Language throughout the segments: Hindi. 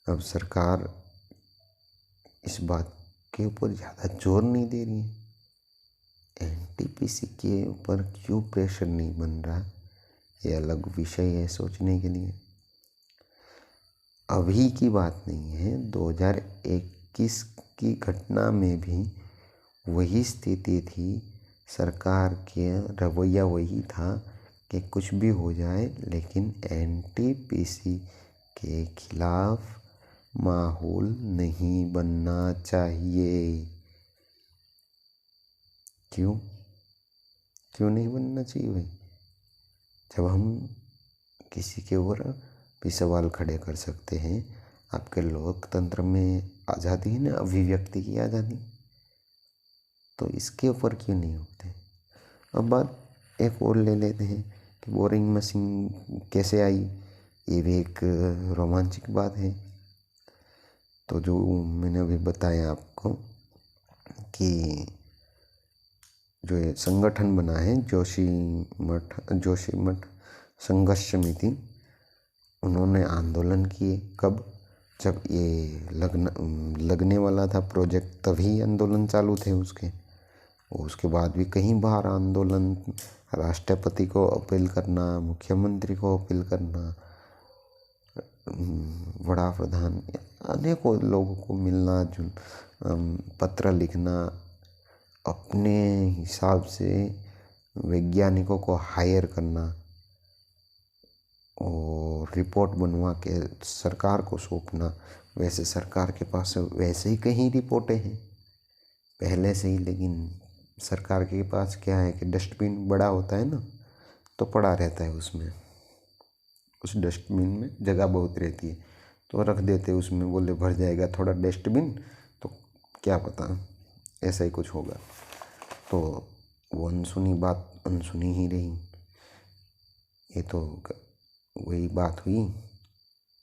अब सरकार इस बात के ऊपर ज़्यादा जोर नहीं दे रही है। एनटीपीसी के ऊपर क्यों प्रेशर नहीं बन रहा, ये अलग विषय है सोचने के लिए। अभी की बात नहीं है, 2021 की घटना में भी वही स्थिति थी। सरकार के रवैया वही था कि कुछ भी हो जाए लेकिन एनटीपीसी के खिलाफ माहौल नहीं बनना चाहिए। क्यों नहीं बनना चाहिए भाई? जब हम किसी के ऊपर भी सवाल खड़े कर सकते हैं। आपके लोकतंत्र में आज़ादी है ना, अभिव्यक्ति की आज़ादी, तो इसके ऊपर क्यों नहीं होते? अब बात एक और ले लेते हैं कि बोरिंग मशीन कैसे आई। ये भी एक रोमांचक बात है। तो जो मैंने अभी बताया आपको कि जो ये संगठन बना है जोशीमठ संघर्ष समिति, उन्होंने आंदोलन किए। कब? जब ये लगने वाला था प्रोजेक्ट, तभी आंदोलन चालू थे उसके बाद भी कहीं बाहर आंदोलन, राष्ट्रपति को अपील करना, मुख्यमंत्री को अपील करना, बड़ा प्रधान, अनेकों लोगों को मिलना, पत्र लिखना, अपने हिसाब से वैज्ञानिकों को हायर करना और रिपोर्ट बनवा के सरकार को सौंपना। वैसे सरकार के पास वैसे ही कहीं रिपोर्टें हैं पहले से ही, लेकिन सरकार के पास क्या है कि डस्टबिन बड़ा होता है ना, तो पड़ा रहता है उसमें, उस डस्टबिन में जगह बहुत रहती है तो रख देते उसमें, बोले भर जाएगा थोड़ा डस्टबिन, तो क्या पता ऐसा ही कुछ होगा। तो वो अनसुनी बात अनसुनी ही रही। ये तो वही बात हुई,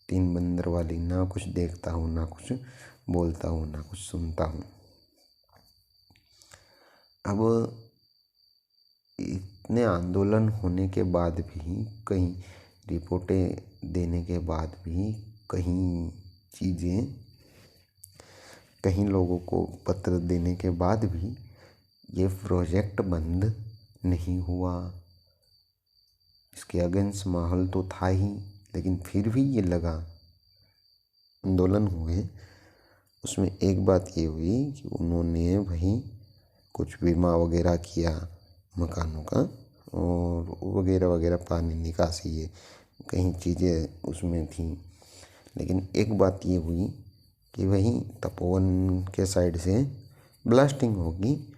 तीन बंदर वाली, ना कुछ देखता हूँ, ना कुछ बोलता हूँ, ना कुछ सुनता हूँ। अब इतने आंदोलन होने के बाद भी, कहीं रिपोर्टें देने के बाद भी, कहीं चीज़ें, कहीं लोगों को पत्र देने के बाद भी ये प्रोजेक्ट बंद नहीं हुआ। इसके अगेंस्ट माहौल तो था ही, लेकिन फिर भी ये लगा, आंदोलन हुए। उसमें एक बात ये हुई कि उन्होंने वही कुछ बीमा वगैरह किया मकानों का, और वगैरह वगैरह, पानी निकासी, ये कहीं चीज़ें उसमें थी। लेकिन एक बात ये हुई कि वहीं तपोवन के साइड से ब्लास्टिंग होगी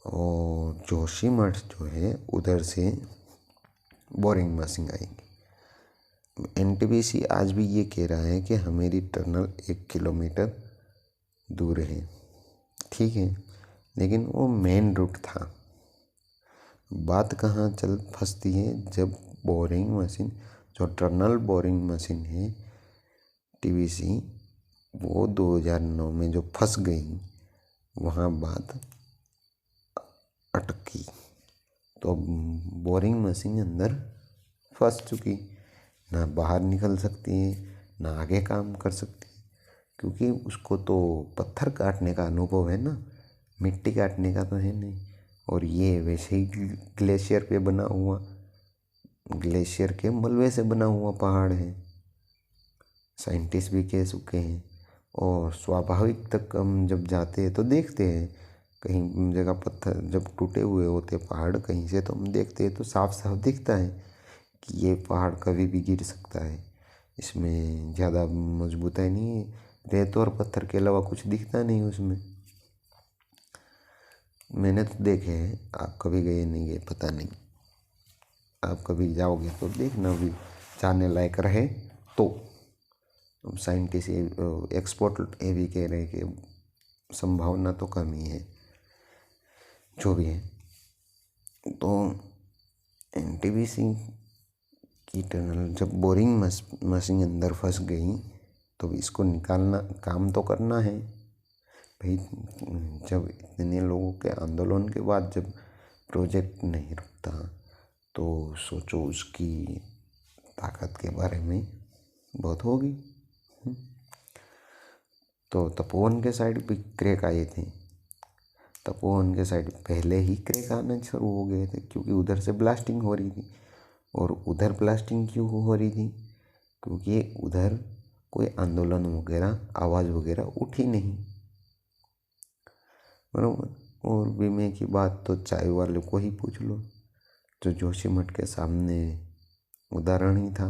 और जोशीमठ जो है उधर से बोरिंग मशीन आएंगी। एनटीपीसी आज भी ये कह रहा है कि हमारी टनल 1 किलोमीटर दूर है, ठीक है, लेकिन वो मेन रूट था। बात कहाँ चल फंसती है, जब बोरिंग मशीन, जो टनल बोरिंग मशीन है टीबीसी, वो 2009 में जो फंस गई, वहाँ बात अटकी। तो बोरिंग मशीन अंदर फंस चुकी, ना बाहर निकल सकती है, ना आगे काम कर सकती है, क्योंकि उसको तो पत्थर काटने का अनुभव है ना, मिट्टी काटने का तो है नहीं। और ये वैसे ही ग्लेशियर पे बना हुआ, ग्लेशियर के मलबे से बना हुआ पहाड़ है, साइंटिस्ट भी कह चुके हैं। और स्वाभाविक तक हम जब जाते हैं तो देखते हैं, कहीं जगह पत्थर जब टूटे हुए होते पहाड़ कहीं से, तो हम देखते हैं तो साफ साफ दिखता है कि ये पहाड़ कभी भी गिर सकता है, इसमें ज़्यादा मजबूताई नहीं है, रेत और पत्थर के अलावा कुछ दिखता नहीं उसमें। मैंने तो देखे हैं, आप कभी गए नहीं गए पता नहीं, आप कभी जाओगे तो देखना, भी जाने लायक रहे तो। साइंटिस्ट एक्सपर्ट ये भी कह रहे हैं कि संभावना तो कम ही है, जो भी है। तो एनटीपीसी की टनल जब बोरिंग मशीन अंदर फंस गई, तो इसको निकालना, काम तो करना है भाई। जब इतने लोगों के आंदोलन के बाद जब प्रोजेक्ट नहीं रुकता, तो सोचो उसकी ताकत के बारे में बहुत होगी। तो तपोवन के साइड भी क्रैक आए थे। तपोवन के साइड पहले ही क्रैक आने शुरू हो गए थे क्योंकि उधर से ब्लास्टिंग हो रही थी। और उधर ब्लास्टिंग क्यों हो रही थी? क्योंकि उधर कोई आंदोलन वगैरह, आवाज़ वगैरह उठी नहीं, बराबर। और बीमे की बात तो चाय वाले को ही पूछ लो, जो जोशीमठ के सामने उदाहरण ही था।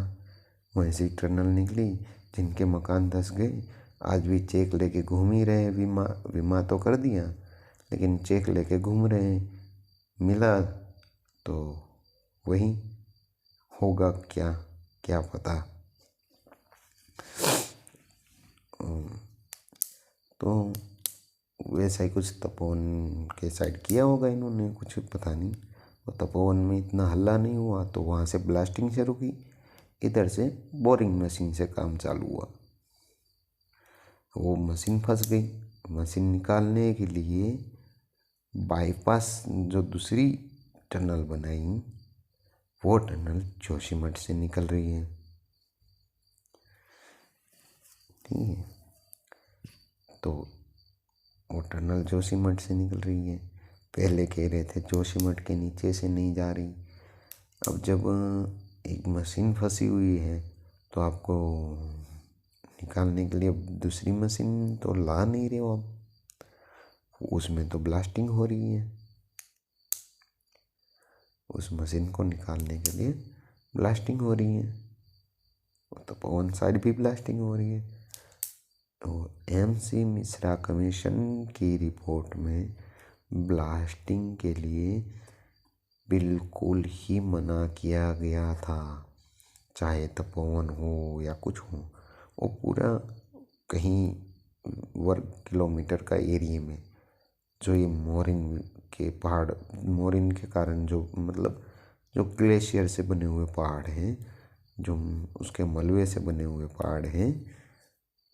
वैसी टनल निकली, जिनके मकान धंस गए आज भी चेक लेके घूम ही रहे हैं। बीमा तो कर दिया लेकिन चेक लेके घूम रहे हैं। मिला तो वही होगा, क्या क्या पता। तो वैसा ही कुछ तपोवन के साइड किया होगा इन्होंने, कुछ पता नहीं। और तपोवन में इतना हल्ला नहीं हुआ तो वहाँ से ब्लास्टिंग शुरू की, इधर से बोरिंग मशीन से काम चालू हुआ। वो मशीन फंस गई। मशीन निकालने के लिए बाईपास जो दूसरी टनल बनाई, वो टनल जोशीमठ से निकल रही है। ठीक है, तो वो टनल जोशीमठ से निकल रही है। पहले कह रहे थे जोशीमठ के नीचे से नहीं जा रही। अब जब एक मशीन फंसी हुई है तो आपको निकालने के लिए दूसरी मशीन तो ला नहीं रहे हो आप, उसमें तो ब्लास्टिंग हो रही है। उस मशीन को निकालने के लिए ब्लास्टिंग हो रही है, तो पवन साइड भी ब्लास्टिंग हो रही है। तो MC मिश्रा कमीशन की रिपोर्ट में ब्लास्टिंग के लिए बिल्कुल ही मना किया गया था, चाहे तपोवन हो या कुछ हो। वो पूरा कहीं वर्ग किलोमीटर का एरिया में जो ये मोरिन के पहाड़, मोरिन के कारण जो मतलब जो ग्लेशियर से बने हुए पहाड़ हैं, जो उसके मलबे से बने हुए पहाड़ हैं,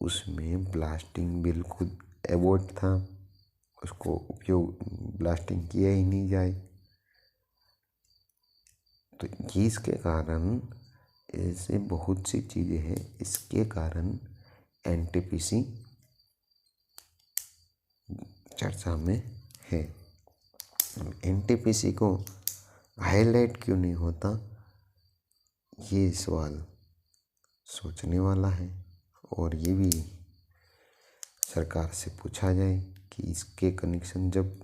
उसमें ब्लास्टिंग बिल्कुल अवॉइड था। उसको उपयोग ब्लास्टिंग किया ही नहीं जाए। तो इसके कारण ऐसे बहुत सी चीज़ें हैं, इसके कारण NTPC चर्चा में है। NTPC को हाईलाइट क्यों नहीं होता, ये सवाल सोचने वाला है। और ये भी सरकार से पूछा जाए कि इसके कनेक्शन, जब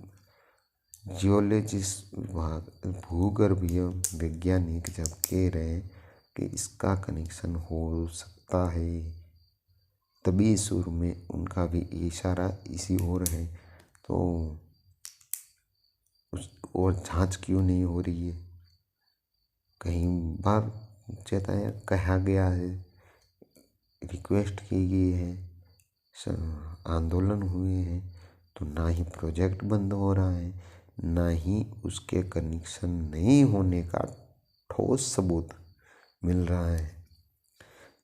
जियोलॉजिस्ट विभाग, भूगर्भीय वैज्ञानिक जब कह रहे हैं कि इसका कनेक्शन हो सकता है, तभी सुर में उनका भी इशारा इसी ओर है। तो उस और जांच क्यों नहीं हो रही है? कहीं बार चेताया कहा गया है, रिक्वेस्ट की गई है, आंदोलन हुए हैं, तो ना ही प्रोजेक्ट बंद हो रहा है, ना ही उसके कनेक्शन नहीं होने का ठोस सबूत मिल रहा है।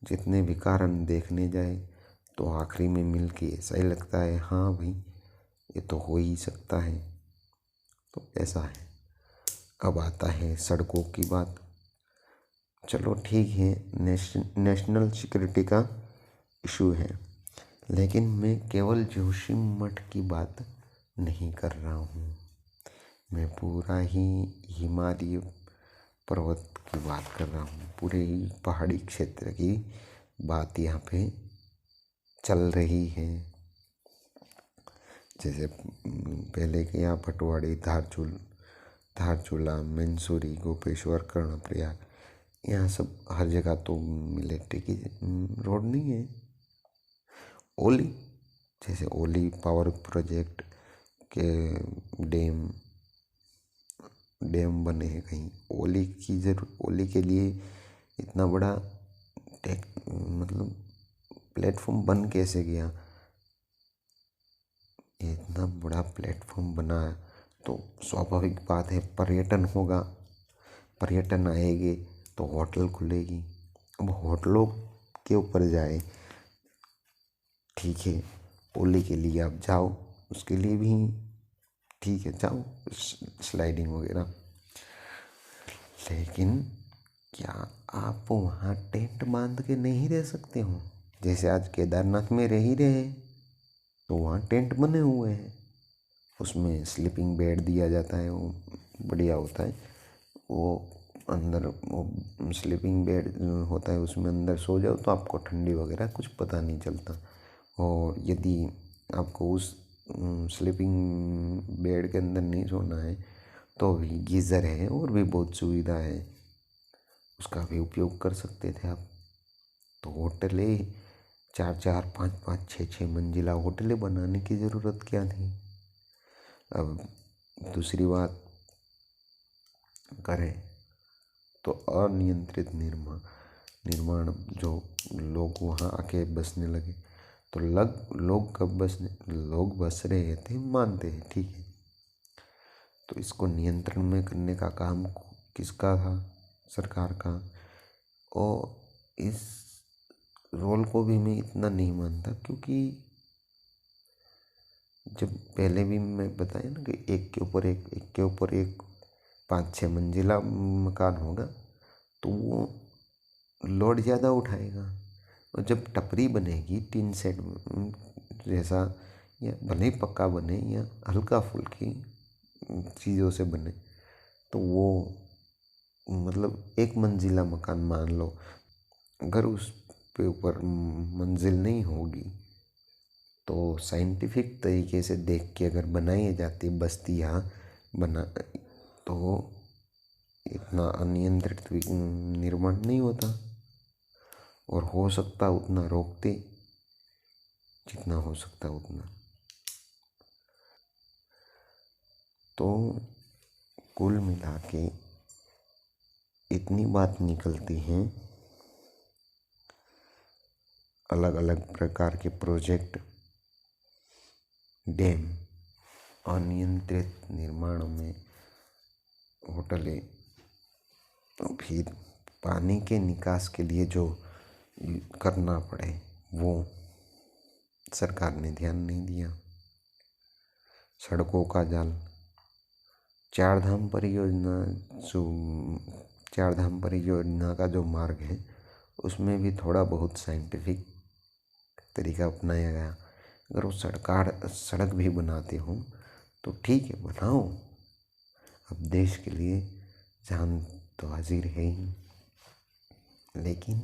जितने भी कारण देखने जाए तो आखिरी में मिल के ऐसा ही लगता है, हाँ भाई ये तो हो ही सकता है। तो ऐसा है। अब आता है सड़कों की बात। चलो ठीक है, नेशनल सिक्योरिटी का इशू है, लेकिन मैं केवल जोशीमठ की बात नहीं कर रहा हूँ। मैं पूरा ही हिमालय पर्वत की बात कर रहा हूँ। पूरे ही पहाड़ी क्षेत्र की बात यहाँ पे चल रही है। जैसे पहले के यहाँ भटवाड़ी, धारचूला, मंसूरी, गोपेश्वर, कर्णप्रयाग, यहाँ सब हर जगह तो मिलिट्री की रोड नहीं है। ओली, जैसे ओली पावर प्रोजेक्ट के डैम बने हैं कहीं, ओली की ओली के लिए इतना बड़ा मतलब प्लेटफॉर्म बन कैसे गया? इतना बड़ा प्लेटफॉर्म बना तो स्वाभाविक बात है पर्यटन होगा, पर्यटन आएंगे तो होटल खुलेगी। अब होटलों के ऊपर जाए, ठीक है, ओली के लिए आप जाओ, उसके लिए भी ठीक है, जाओ स्लाइडिंग वगैरह, लेकिन क्या आप वहाँ टेंट बांध के नहीं रह सकते हो? जैसे आज केदारनाथ में रह ही रहे, तो वहाँ टेंट बने हुए हैं, उसमें स्लीपिंग बेड दिया जाता है, वो बढ़िया होता है। वो अंदर वो स्लीपिंग बेड होता है, उसमें अंदर सो जाओ तो आपको ठंडी वगैरह कुछ पता नहीं चलता। और यदि आपको उस स्लीपिंग बेड के अंदर नहीं सोना है तो भी गीज़र है और भी बहुत सुविधा है, उसका भी उपयोग कर सकते थे आप। तो होटलें 4-4, 5-5, 6-6 मंजिला होटलें बनाने की ज़रूरत क्या थी। अब दूसरी बात करें तो अनियंत्रित निर्माण जो लोग वहाँ आके बसने लगे, तो लोग बस रहे थे, मानते हैं, ठीक है। तो इसको नियंत्रण में करने का काम किसका था? सरकार का। और इस रोल को भी मैं इतना नहीं मानता, क्योंकि जब पहले भी मैं बताया ना कि एक के ऊपर एक 5-6 मंजिला मकान होगा तो वो लोड ज़्यादा उठाएगा। और जब टपरी बनेगी टीन सेट जैसा, या भले ही पक्का बने या हल्का फुल्की चीज़ों से बने, तो वो मतलब एक मंजिला मकान मान लो, अगर उस पे ऊपर मंजिल नहीं होगी तो साइंटिफिक तरीके से देख के अगर बनाई जाती बस्तियाँ बना, तो इतना अनियंत्रित निर्माण नहीं होता, और हो सकता उतना रोकते, जितना हो सकता उतना। तो कुल मिला के इतनी बात निकलती हैं, अलग अलग प्रकार के प्रोजेक्ट, डैम, अनियंत्रित निर्माण में होटलें, फिर पानी के निकास के लिए जो करना पड़े वो सरकार ने ध्यान नहीं दिया। सड़कों का जाल, चारधाम परियोजना का जो मार्ग है उसमें भी थोड़ा बहुत साइंटिफिक तरीका अपनाया गया। अगर वो सड़क भी बनाते हो तो ठीक है, बनाओ, अब देश के लिए जान तो हाजिर है ही, लेकिन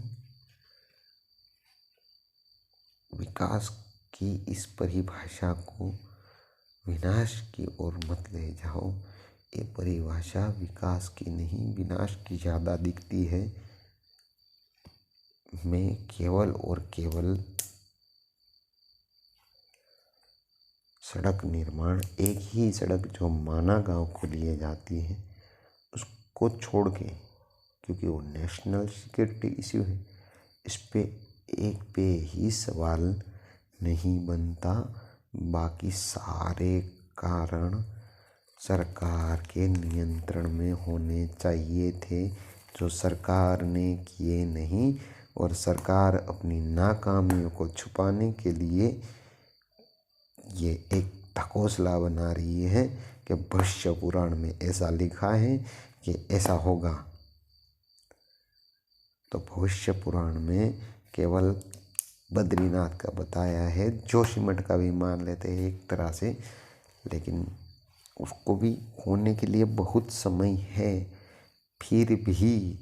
विकास की इस परिभाषा को विनाश की ओर मत ले जाओ। ये परिभाषा विकास की नहीं, विनाश की ज़्यादा दिखती है। मैं केवल और केवल सड़क निर्माण, एक ही सड़क जो माना गांव को लिए जाती है उसको छोड़ के, क्योंकि वो नेशनल सिक्योरिटी इश्यू है, इस पे एक पे ही सवाल नहीं बनता। बाकी सारे कारण सरकार के नियंत्रण में होने चाहिए थे, जो सरकार ने किए नहीं, और सरकार अपनी नाकामियों को छुपाने के लिए ये एक ढकोसला बना रही है कि भविष्य पुराण में ऐसा लिखा है कि ऐसा होगा। तो भविष्य पुराण में केवल बद्रीनाथ का बताया है, जोशीमठ का भी मान लेते हैं एक तरह से, लेकिन उसको भी होने के लिए बहुत समय है। फिर भी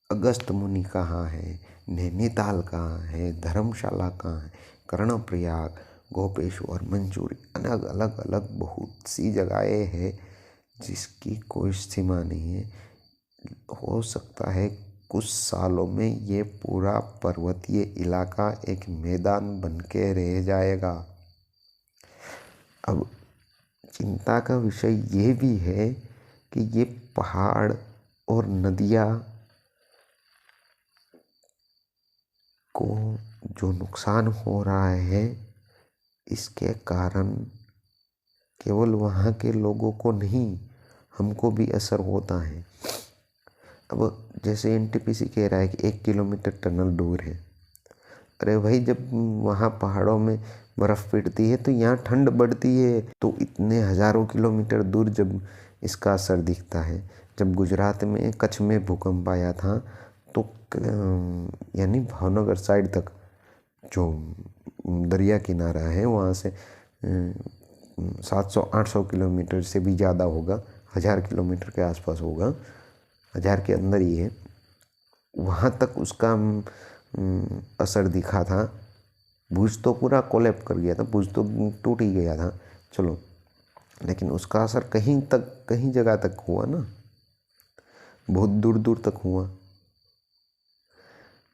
अगस्त मुनि कहाँ है, नैनीताल कहाँ है, धर्मशाला कहाँ है, कर्णप्रयाग, गोपेश्वर, मंसूरी, अलग अलग बहुत सी जगहें हैं जिसकी कोई सीमा नहीं है। हो सकता है कुछ सालों में ये पूरा पर्वतीय इलाका एक मैदान बन के रह जाएगा। अब चिंता का विषय ये भी है कि ये पहाड़ और नदियाँ को जो नुकसान हो रहा है, इसके कारण केवल वहाँ के लोगों को नहीं, हमको भी असर होता है। अब जैसे एनटीपीसी कह रहा है कि 1 किलोमीटर टनल दूर है। अरे भाई, जब वहाँ पहाड़ों में बर्फ़ पिघलती है तो यहाँ ठंड बढ़ती है, तो इतने हज़ारों किलोमीटर दूर जब इसका असर दिखता है। जब गुजरात में कच्छ में भूकंप आया था तो यानी भावनगर साइड तक जो दरिया किनारा है, वहाँ से 700-800 किलोमीटर से भी ज़्यादा होगा, 1000 किलोमीटर के आसपास होगा, 1000 के अंदर ही है, वहाँ तक उसका असर दिखा था। भुज तो पूरा कोलैप्स कर गया था, भुज तो टूट ही गया था, चलो, लेकिन उसका असर कहीं जगह तक हुआ ना, बहुत दूर दूर तक हुआ।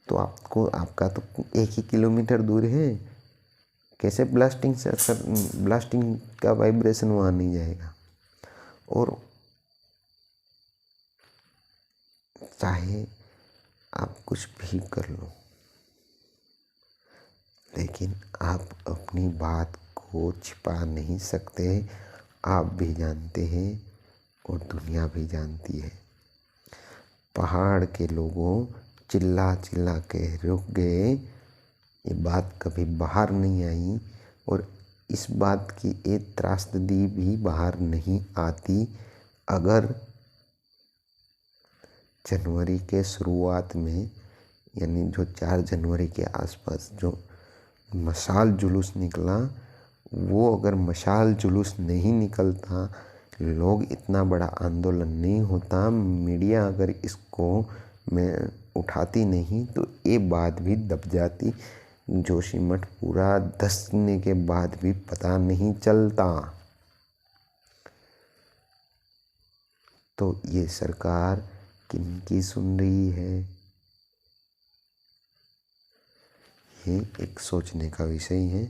तो आपका तो 1 ही किलोमीटर दूर है, कैसे ब्लास्टिंग से असर, ब्लास्टिंग का वाइब्रेशन वहाँ नहीं जाएगा। और चाहे आप कुछ भी कर लो, लेकिन आप अपनी बात को छिपा नहीं सकते। आप भी जानते हैं और दुनिया भी जानती है। पहाड़ के लोगों चिल्ला चिल्ला के रुक गए, ये बात कभी बाहर नहीं आई, और इस बात की एक त्रासदी भी बाहर नहीं आती अगर जनवरी के शुरुआत में, यानी जो 4 जनवरी के आसपास जो मशाल जुलूस निकला, वो अगर मशाल जुलूस नहीं निकलता, लोग इतना बड़ा आंदोलन नहीं होता, मीडिया अगर इसको में उठाती नहीं, तो ये बात भी दब जाती, जोशीमठ पूरा धंसने के बाद भी पता नहीं चलता। तो ये सरकार किनकी सुन रही है, ये एक सोचने का विषय है।